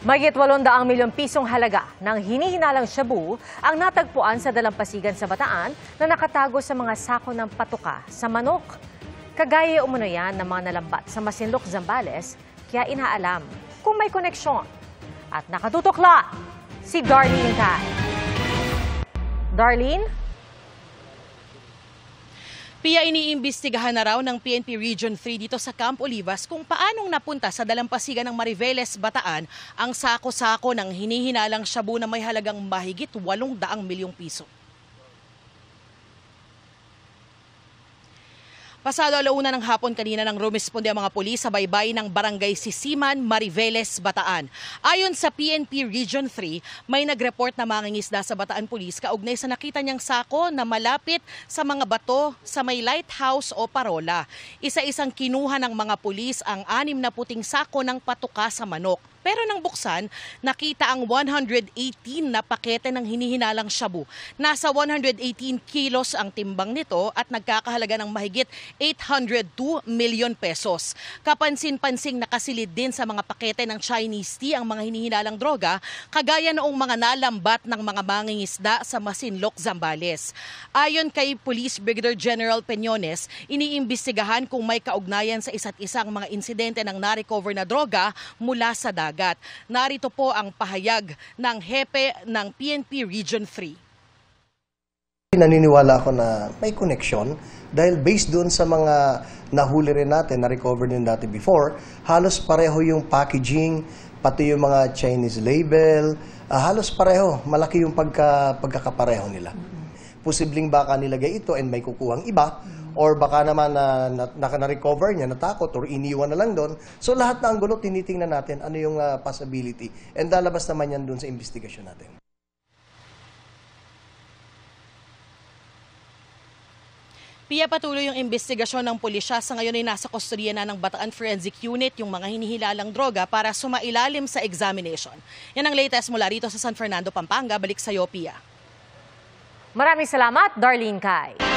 Mahigit 800 milyong pisong halaga ng hinihinalang shabu ang natagpuan sa dalampasigan sa Bataan na nakatago sa mga sako ng patuka sa manok. Kagaya umano yan ng mga nalambat sa Masinloc, Zambales, kaya inaalam kung may koneksyon. At nakatutukla si Darlene Kai. Darlene? Pia, iniimbestigahan na raw ng PNP Region 3 dito sa Camp Olivas kung paanong napunta sa dalampasigan ng Mariveles, Bataan ang sako-sako ng hinihinalang shabu na may halagang mahigit 800 milyong piso. Pasado 1:00 ng hapon kanina nang rumisponde ang mga pulis sa baybay ng Barangay Sisiman, Mariveles, Bataan. Ayon sa PNP Region 3, may nag-report na mangingisda sa Bataan Police kaugnay sa nakita niyang sako na malapit sa mga bato sa may lighthouse o parola. Isa-isang kinuha ng mga pulis ang 6 na puting sako ng patuka sa manok. Pero nang buksan, nakita ang 118 na pakete ng hinihinalang shabu. Nasa 118 kilos ang timbang nito at nagkakahalaga ng mahigit 802 milyon pesos. Kapansin-pansing nakasilid din sa mga pakete ng Chinese tea ang mga hinihinalang droga, kagaya noong mga nalambat ng mga mangingisda sa Masinloc, Zambales. Ayon kay Police Brigadier General Peñones, iniimbestigahan kung may kaugnayan sa isa't isang mga insidente ng na-recover na droga mula sa dagat. Narito po ang pahayag ng hepe ng PNP Region 3. Naniniwala ako na may connection dahil based doon sa mga nahuli rin natin, na-recover din dati before, halos pareho yung packaging, pati yung mga Chinese label, halos pareho, malaki yung pagkakapareho nila. Posibleng baka nilagay ito and may kukuhang iba, or baka naman na-recover niya, natakot, or iniwan na lang doon. So lahat na ang gulo, tinitingnan natin ano yung possibility. And lalabas naman yan doon sa investigasyon natin. Pia, patuloy yung investigasyon ng pulisya. Sa ngayon ay nasa kustodiya na ng Bataan Forensic Unit yung mga hinihilalang droga para sumailalim sa examination. Yan ang latest mula rito sa San Fernando, Pampanga. Balik sa iyo, Pia. Maraming salamat, Darlene Kai.